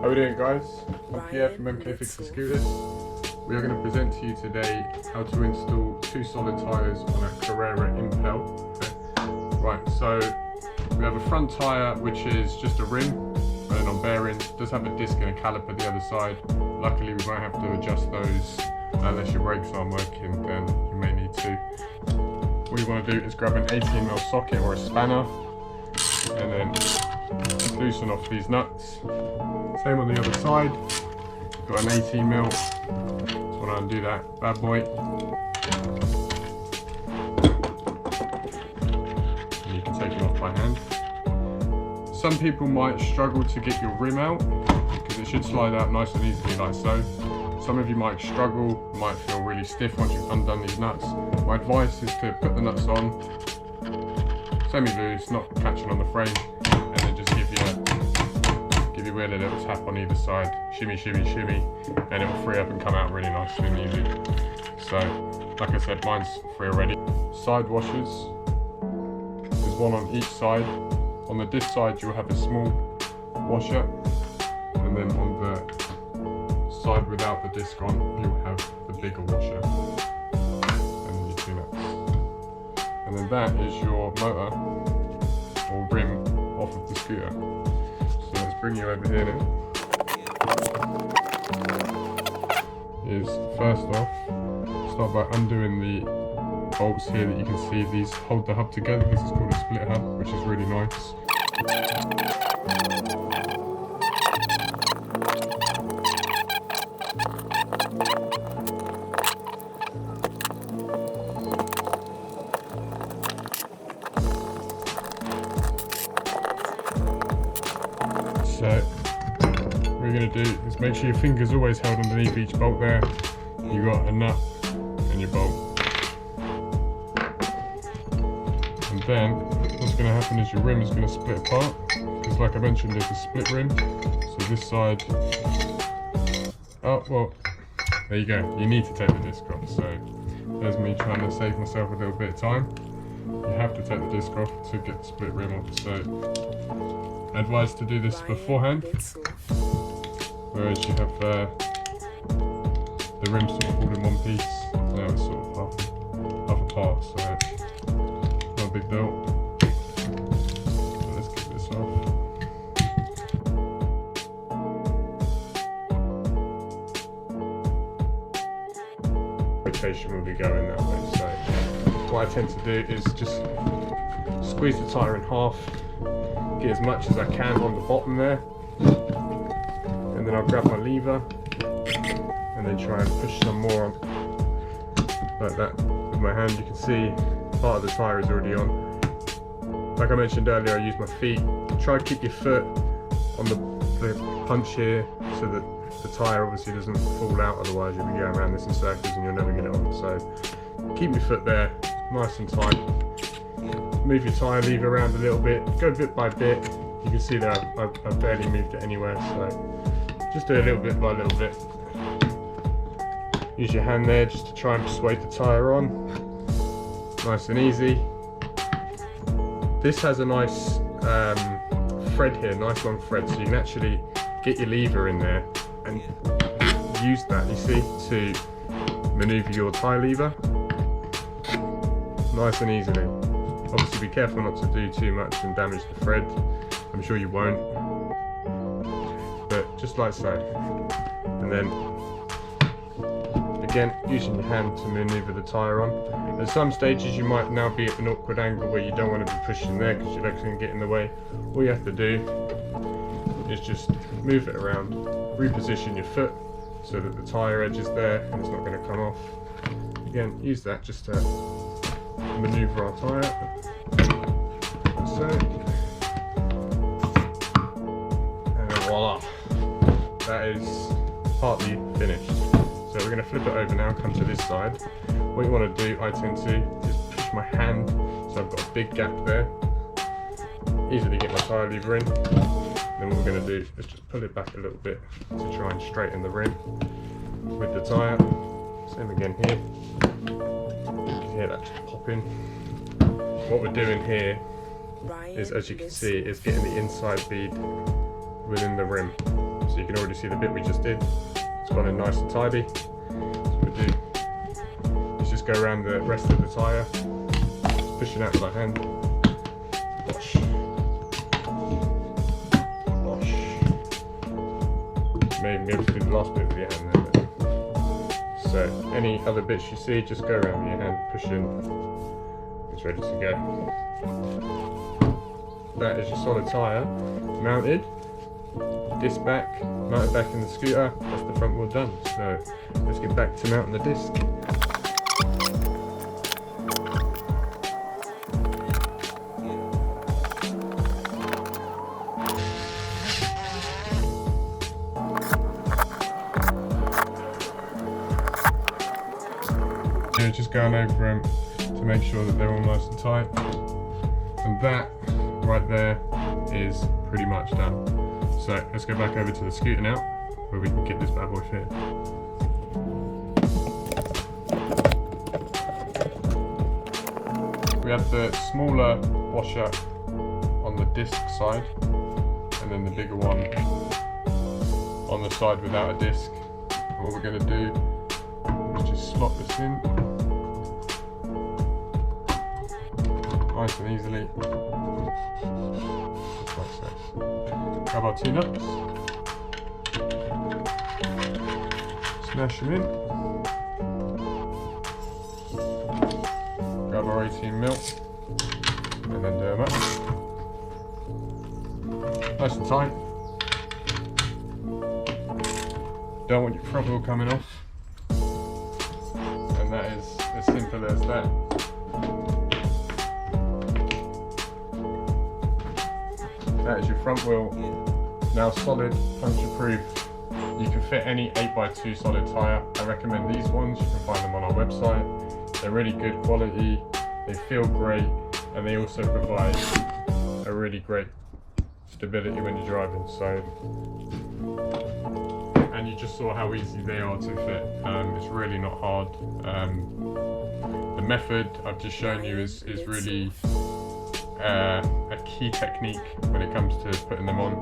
How are we doing, guys? I'm Pierre from MK Fixes Scooters. We are going to present to you today how to install two solid tyres on a Carrera Impel. Right, so we have a front tyre which is just a rim running on bearings. It does have a disc and a caliper the other side. Luckily we won't have to adjust those unless your brakes aren't working, then you may need to. What you want to do is grab an 18mm socket or a spanner and then loosen off these nuts. Same on the other side. Got an 18mm. Just want to undo that bad boy. And you can take it off by hand. Some people might struggle to get your rim out because it should slide out nice and easily like so. Some of you might struggle, might feel really stiff once you've undone these nuts. My advice is to put the nuts on semi-loose, not catching on the frame, and then just give you a little tap on either side, shimmy, shimmy, shimmy, and it will free up and come out really nicely and easy. So, like I said, mine's free already. Side washers, there's one on each side. On the disc side, you'll have a small washer, and then on the side without the disc on, you'll have the bigger washer, and your two nuts. And then that is your motor or rim off of the scooter. So let's bring you over here now. Is first off, start by undoing the bolts here that you can see. These hold the hub together. This is called a split hub, which is really nice. So what we're going to do is make sure your finger's always held underneath each bolt there. You got a nut and your bolt. And then what's going to happen is your rim is going to split apart. Because like I mentioned, it's a split rim. So this side, oh well, there you go. You need to take the disc off. So there's me trying to save myself a little bit of time. You have to take the disc off to get the split rim off. So advised to do this beforehand, whereas you have the rim sort of all in one piece. Now it's sort of half apart, so not a big deal. So let's get this off. Rotation will be going that way. So what I tend to do is just squeeze the tyre in half. Get as much as I can on the bottom there, and then I'll grab my lever and then try and push some more on like that with my hand. You can see part of the tyre is already on. Like I mentioned earlier, I use my feet. Try to keep your foot on the punch here so that the tyre obviously doesn't fall out, otherwise you'll be going around this in circles and you'll never get it on. So keep your foot there nice and tight. Move your tyre lever around a little bit, go bit by bit. You can see that I've barely moved it anywhere, so just do a little bit by little bit. Use your hand there just to try and persuade the tyre on. Nice and easy. This has a nice thread here, nice long thread, so you can actually get your lever in there and use that, you see, to manoeuvre your tyre lever. Nice and easily. Obviously be careful not to do too much and damage the thread. I'm sure you won't. But just like so. And then, again, using your hand to manoeuvre the tyre on. At some stages you might now be at an awkward angle where you don't want to be pushing there because your legs are going to get in the way. All you have to do is just move it around. Reposition your foot so that the tyre edge is there and it's not going to come off. Again, use that just to manoeuvre our tyre. So, and voila, that is partly finished. So we're going to flip it over now and come to this side. What you want to do, I tend to just push my hand, so I've got a big gap there. Easily get my tyre lever in. Then what we're going to do is just pull it back a little bit to try and straighten the rim with the tyre. Same again here. You can hear that just popping. What we're doing here is, as you can see, is getting the inside bead within the rim. So you can already see the bit we just did. It's gone in nice and tidy. So what we do is just go around the rest of the tyre, just pushing out with our hand. Wash. Wash. You may even be able to do the last bit with your hand there. So any other bits you see, just go around with your hand, push in. It's ready to go. That is your solid tyre mounted. Disc back, mounted back in the scooter. That's the front wheel done. So let's get back to mounting the disc. Just going over them to make sure that they're all nice and tight, and that right there is pretty much done. So let's go back over to the scooter now, where we can get this bad boy fitted. We have the smaller washer on the disc side, and then the bigger one on the side without a disc. What we're going to do is just slot this in nice and easily, just like so. Grab our two nuts, smash them in, grab our 18mm, and then do them up. Nice and tight. Don't want your front wheel coming off, and that is as simple as that. That is your front wheel, now solid, puncture proof. You can fit any 8x2 solid tyre. I recommend these ones, you can find them on our website. They're really good quality, they feel great, and they also provide a really great stability when you're driving. So, and you just saw how easy they are to fit. It's really not hard. The method I've just shown you is really a key technique when it comes to putting them on.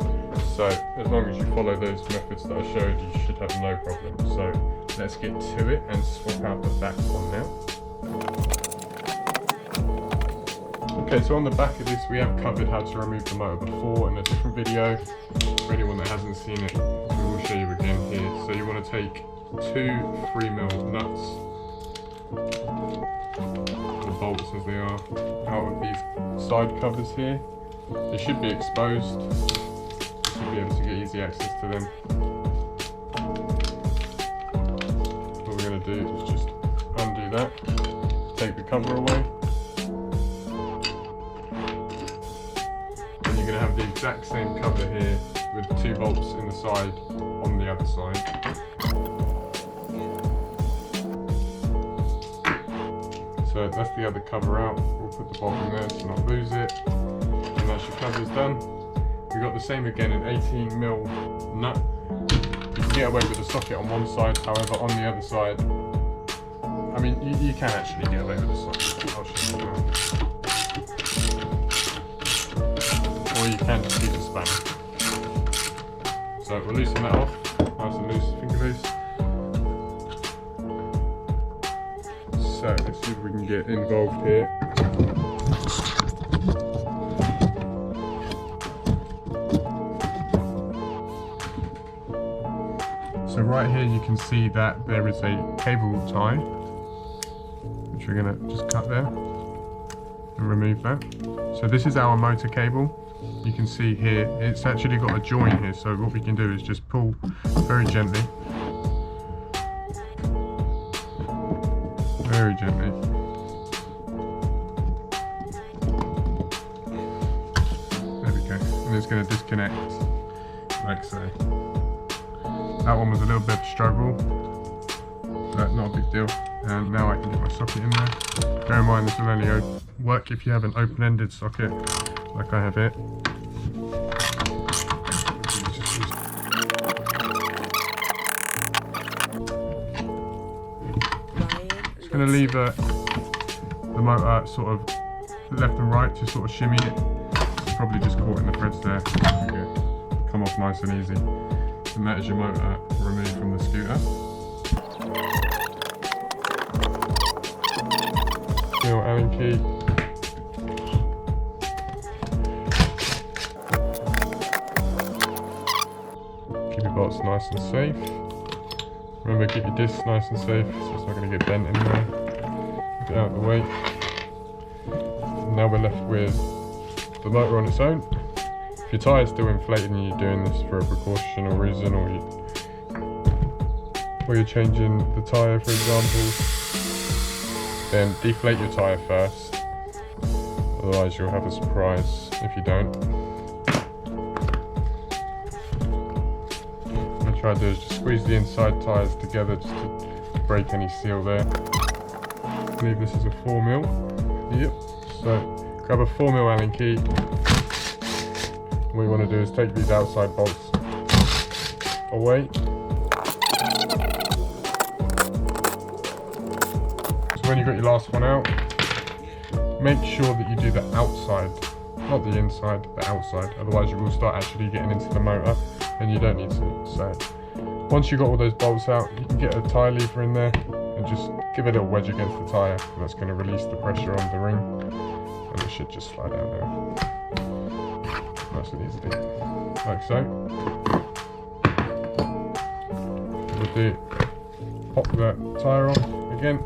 So as long as you follow those methods that I showed, you should have no problem. So let's get to it and swap out the back one now. Okay, so on the back of this we have covered how to remove the motor before in a different video. For anyone that hasn't seen it, we will show you again here. So you want to take two 3mm nuts, bolts as they are, out of these side covers here. They should be exposed. You should be able to get easy access to them. What we're going to do is just undo that, take the cover away, and you're going to have the exact same cover here with two bolts in the side on the other side. So that's the other cover out. We'll put the bolt in there to not lose it. And that's your covers done. We've got the same again, an 18mm nut. You can get away with the socket on one side, however on the other side, I mean you can actually get away with the socket. I'll show you now. Or you can just use a spanner. So we'll loosen that off, nice and loose, finger loose. So let's see if we can get involved here. So right here you can see that there is a cable tie, which we're going to just cut there and remove that. So this is our motor cable. You can see here it's actually got a joint here, so what we can do is just pull very gently. Very gently. There we go. And it's going to disconnect like so. That one was a little bit of a struggle, but not a big deal. And now I can get my socket in there. Bear in mind this will only work if you have an open-ended socket like I have it. Just going to leave the motor sort of left and right to sort of shimmy it. It's probably just caught in the threads there. There we go. Come off nice and easy. And that is your motor removed from the scooter. Your Allen key. Keep your bolts nice and safe. Remember, keep your discs nice and safe so it's not going to get bent anywhere. Get it out of the way. Now we're left with the motor on its own. If your tyre's still inflated and you're doing this for a precautionary reason, or you're changing the tyre, for example, then deflate your tyre first. Otherwise you'll have a surprise if you don't. What I try to do is just squeeze the inside tyres together just to break any seal there. I believe this is a 4mm. Yep. So grab a 4mm Allen key. What you want to do is take these outside bolts away. So when you've got your last one out, make sure that you do the outside, not the inside, the outside. Otherwise you will start actually getting into the motor and you don't need to. So once you've got all those bolts out, you can get a tyre lever in there and just give it a wedge against the tyre, and that's going to release the pressure on the ring, and it should just slide out there. Nice and easy, like so. We'll do, pop the tyre on again,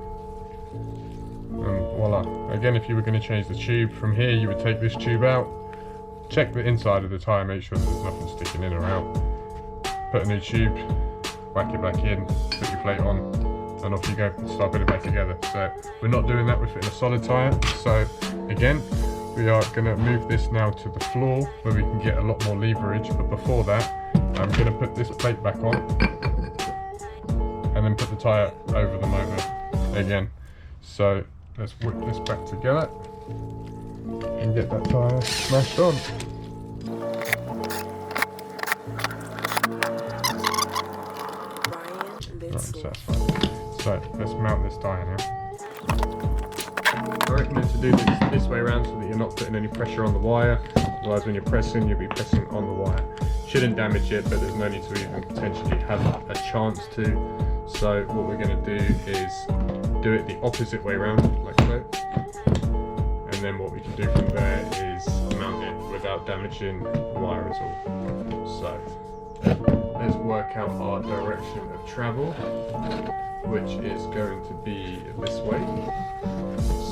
and voila. Again, if you were going to change the tube from here, you would take this tube out, check the inside of the tyre, make sure that there's nothing sticking in or out, put a new tube, whack it back in, put your plate on, and off you go, start putting it back together. So we're not doing that, we're fitting a solid tyre. So again, we are going to move this now to the floor where we can get a lot more leverage, but before that I'm going to put this plate back on and then put the tyre over the motor again. So let's whip this back together and get that tyre smashed on. Right, so that's fine. So let's mount this tyre now. I recommend to do this way around so that you're not putting any pressure on the wire. Otherwise when you're pressing, you'll be pressing on the wire. Shouldn't damage it, but there's no need to even potentially have a chance to. So what we're going to do is do it the opposite way around, like so. And then what we can do from there is mount it without damaging the wire at all. So let's work out our direction of travel, which is going to be this way.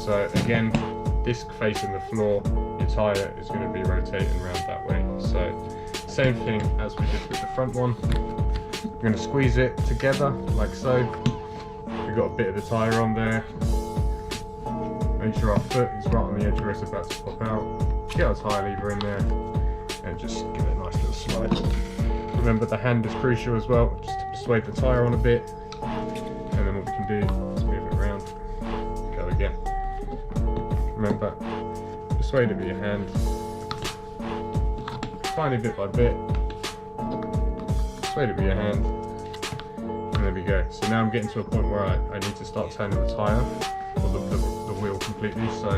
So again, disc facing the floor, your tyre is going to be rotating around that way. So same thing as we did with the front one. We're going to squeeze it together like so. We've got a bit of the tyre on there. Make sure our foot is right on the edge where it's about to pop out. Get our tyre lever in there and just give it a nice little slide. Remember, the hand is crucial as well, just to persuade the tyre on a bit. And then what we can do is move it around. Go again. Remember, persuade it with your hand, tiny bit by bit, persuade it with your hand, and there we go. So now I'm getting to a point where I need to start turning the tyre, or the wheel completely, so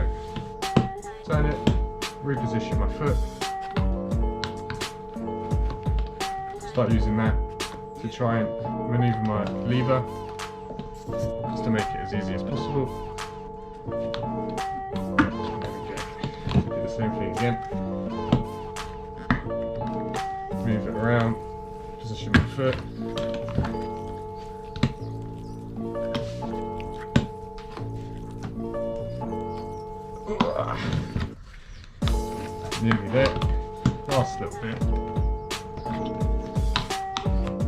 turn it, reposition my foot, start using that to try and manoeuvre my lever, just to make it as easy as possible. Same thing again. Move it around, position my foot. Nearly there. Last little bit.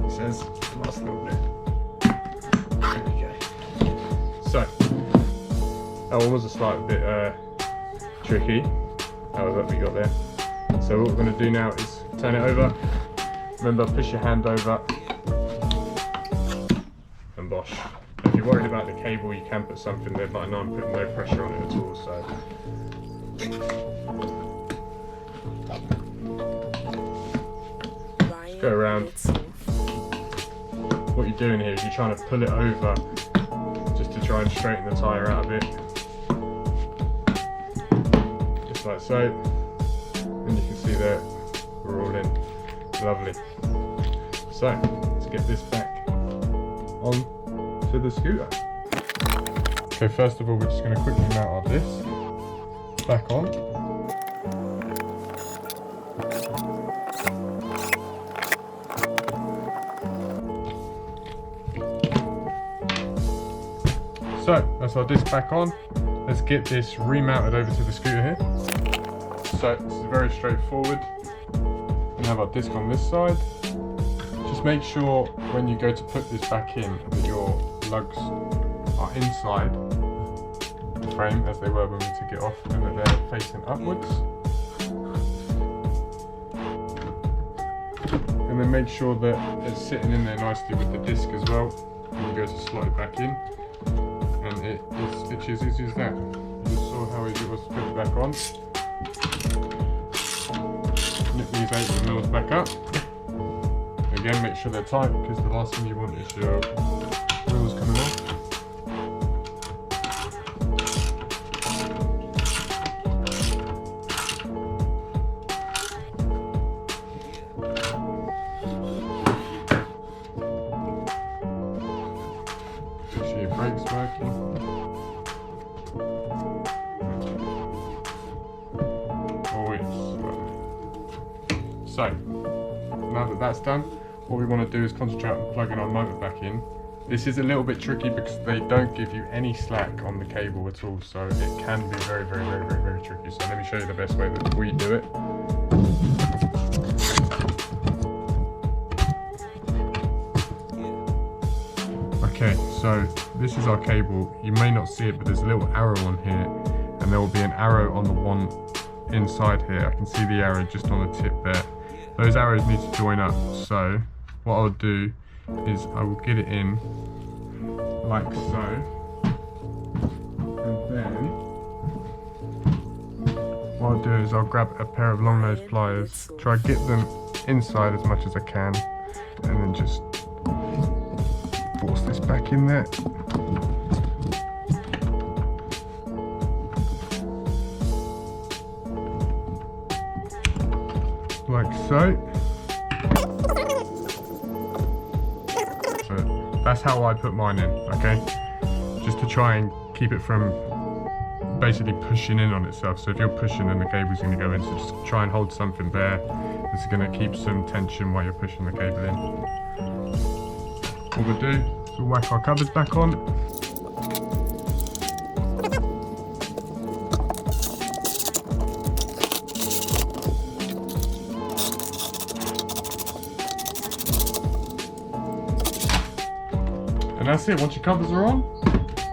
It says last little bit. There we go. So that one was a slight bit tricky. However, we got there. So what we're going to do now is turn it over. Remember, push your hand over and bosh. If you're worried about the cable, you can put something there, but I know I'm putting no pressure on it at all. So just go around. What you're doing here is you're trying to pull it over just to try and straighten the tyre out a bit. Like so, and you can see that we're all in. Lovely. So let's get this back on to the scooter. Okay, first of all, we're just going to quickly mount our disc back on. So that's our disc back on. Let's get this remounted over to the scooter here. So this is very straightforward. We have our disc on this side. Just make sure when you go to put this back in that your lugs are inside the frame as they were when we took it off, and that they're facing upwards. And then make sure that it's sitting in there nicely with the disc as well when you go to slot it back in. And it's as easy as that. You just saw how easy it was to put it back on. Nip these 8mm back up. Again, make sure they're tight, because the last thing you want is your wheels coming off. Make sure your brakes working. So, now that that's done, what we want to do is concentrate on plugging our motor back in. This is a little bit tricky because they don't give you any slack on the cable at all, so it can be very tricky. So let me show you the best way that we do it. Okay, so this is our cable. You may not see it, but there's a little arrow on here, and there will be an arrow on the one inside here. I can see the arrow just on the tip there. Those arrows need to join up, so what I'll do is I will get it in like so, and then what I'll do is I'll grab a pair of long nose pliers, try to get them inside as much as I can, and then just force this back in there. Like so. So that's how I put mine in, okay? Just to try and keep it from basically pushing in on itself. So if you're pushing, then the cable's going to go in, so just try and hold something there that's going to keep some tension while you're pushing the cable in. What we'll do is we'll whack our covers back on. And that's it. Once your covers are on,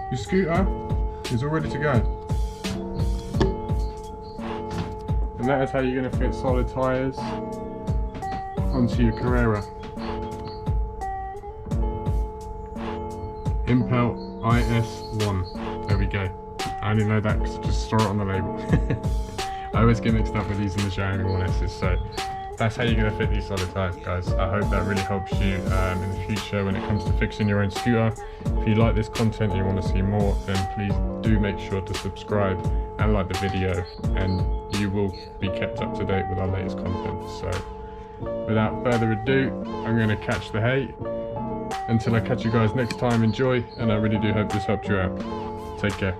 your scooter is all ready to go. And that is how you're going to fit solid tyres onto your Carrera Impel is-1. There we go. I only know that because I just saw it on the label. I always get mixed up with these in the Xiaomi 1S's, so that's how you're going to fit these solid tyres, guys. I hope that really helps you in the future when it comes to fixing your own scooter. If you like this content and you want to see more, then please do make sure to subscribe and like the video, and you will be kept up to date with our latest content. So without further ado, I'm going to catch the hay. Until I catch you guys next time, enjoy, and I really do hope this helped you out. Take care.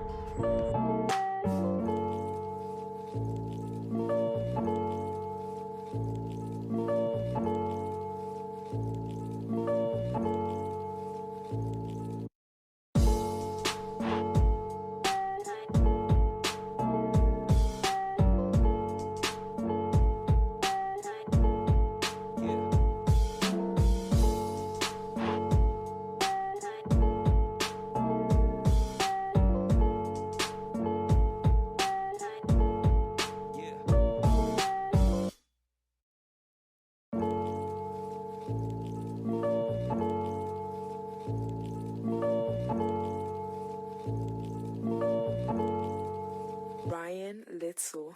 Little.